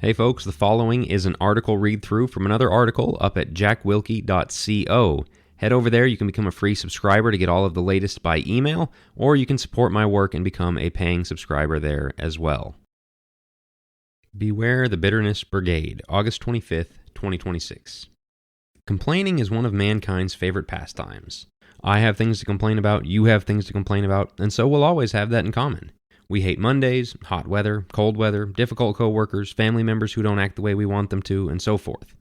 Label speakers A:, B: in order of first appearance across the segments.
A: Hey folks, the following is an article read-through from another article up at jackwilkie.co. Head over there, you can become a free subscriber to get all of the latest by email, or you can support my work and become a paying subscriber there as well. Beware the Bitterness Brigade, August 25th, 2026. Complaining is one of mankind's favorite pastimes. I have things to complain about, you have things to complain about, and so we'll always have that in common. We hate Mondays, hot weather, cold weather, difficult coworkers, family members who don't act the way we want them to, and so forth.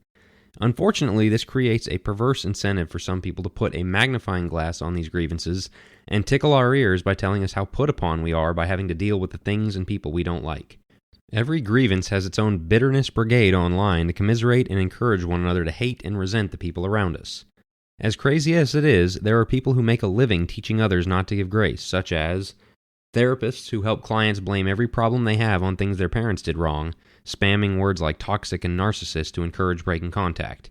A: Unfortunately, this creates a perverse incentive for some people to put a magnifying glass on these grievances and tickle our ears by telling us how put upon we are by having to deal with the things and people we don't like. Every grievance has its own bitterness brigade online to commiserate and encourage one another to hate and resent the people around us. As crazy as it is, there are people who make a living teaching others not to give grace, such as therapists who help clients blame every problem they have on things their parents did wrong, spamming words like toxic and narcissist to encourage breaking contact.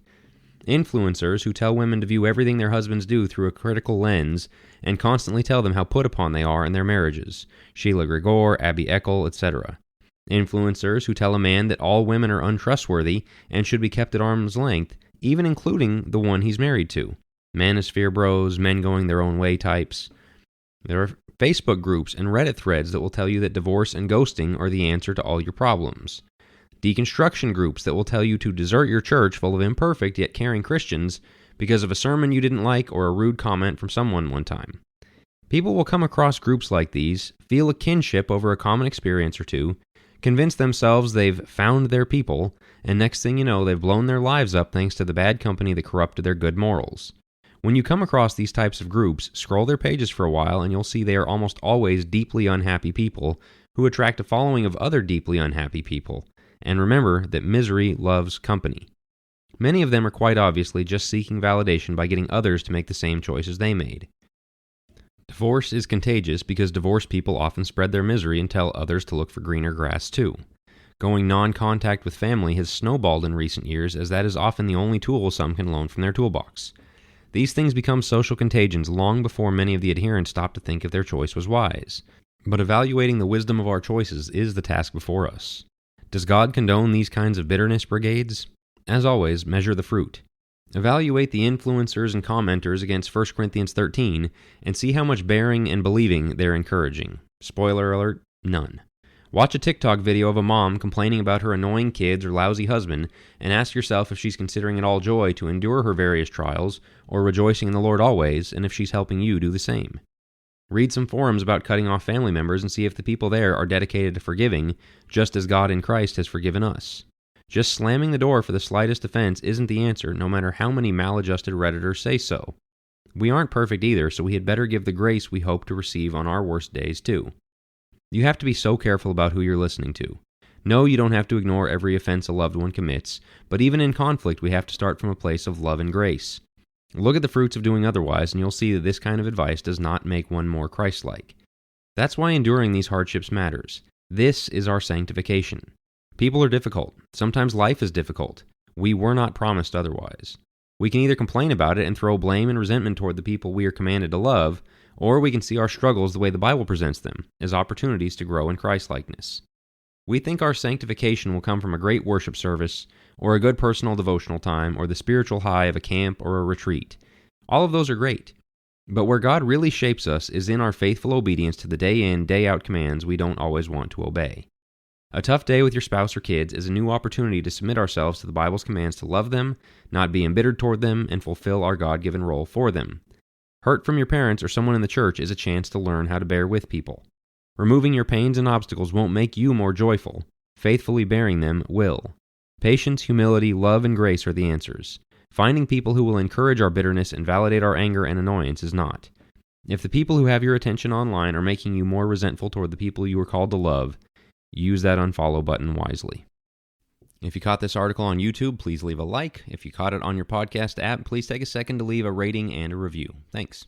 A: Influencers who tell women to view everything their husbands do through a critical lens and constantly tell them how put upon they are in their marriages. Sheila Grigor, Abby Eckel, etc. Influencers who tell a man that all women are untrustworthy and should be kept at arm's length, even including the one he's married to. Manosphere bros, men going their own way types. There are Facebook groups and Reddit threads that will tell you that divorce and ghosting are the answer to all your problems. Deconstruction groups that will tell you to desert your church full of imperfect yet caring Christians because of a sermon you didn't like or a rude comment from someone one time. People will come across groups like these, feel a kinship over a common experience or two, convince themselves they've found their people, and next thing you know, they've blown their lives up thanks to the bad company that corrupted their good morals. When you come across these types of groups, scroll their pages for a while and you'll see they are almost always deeply unhappy people who attract a following of other deeply unhappy people. And remember that misery loves company. Many of them are quite obviously just seeking validation by getting others to make the same choices they made. Divorce is contagious because divorced people often spread their misery and tell others to look for greener grass too. Going non-contact with family has snowballed in recent years as that is often the only tool some can loan from their toolbox. These things become social contagions long before many of the adherents stop to think if their choice was wise. But evaluating the wisdom of our choices is the task before us. Does God condone these kinds of bitterness brigades? As always, measure the fruit. Evaluate the influencers and commenters against 1 Corinthians 13 and see how much bearing and believing they're encouraging. Spoiler alert, none. Watch a TikTok video of a mom complaining about her annoying kids or lousy husband and ask yourself if she's considering it all joy to endure her various trials or rejoicing in the Lord always, and if she's helping you do the same. Read some forums about cutting off family members and see if the people there are dedicated to forgiving, just as God in Christ has forgiven us. Just slamming the door for the slightest offense isn't the answer, no matter how many maladjusted Redditors say so. We aren't perfect either, so we had better give the grace we hope to receive on our worst days too. You have to be so careful about who you're listening to. No, you don't have to ignore every offense a loved one commits, but even in conflict, we have to start from a place of love and grace. Look at the fruits of doing otherwise, and you'll see that this kind of advice does not make one more Christ-like. That's why enduring these hardships matters. This is our sanctification. People are difficult. Sometimes life is difficult. We were not promised otherwise. We can either complain about it and throw blame and resentment toward the people we are commanded to love, or we can see our struggles the way the Bible presents them, as opportunities to grow in Christ-likeness. We think our sanctification will come from a great worship service, or a good personal devotional time, or the spiritual high of a camp or a retreat. All of those are great. But where God really shapes us is in our faithful obedience to the day-in, day-out commands we don't always want to obey. A tough day with your spouse or kids is a new opportunity to submit ourselves to the Bible's commands to love them, not be embittered toward them, and fulfill our God-given role for them. Hurt from your parents or someone in the church is a chance to learn how to bear with people. Removing your pains and obstacles won't make you more joyful. Faithfully bearing them will. Patience, humility, love, and grace are the answers. Finding people who will encourage our bitterness and validate our anger and annoyance is not. If the people who have your attention online are making you more resentful toward the people you are called to love, use that unfollow button wisely. If you caught this article on YouTube, please leave a like. If you caught it on your podcast app, please take a second to leave a rating and a review. Thanks.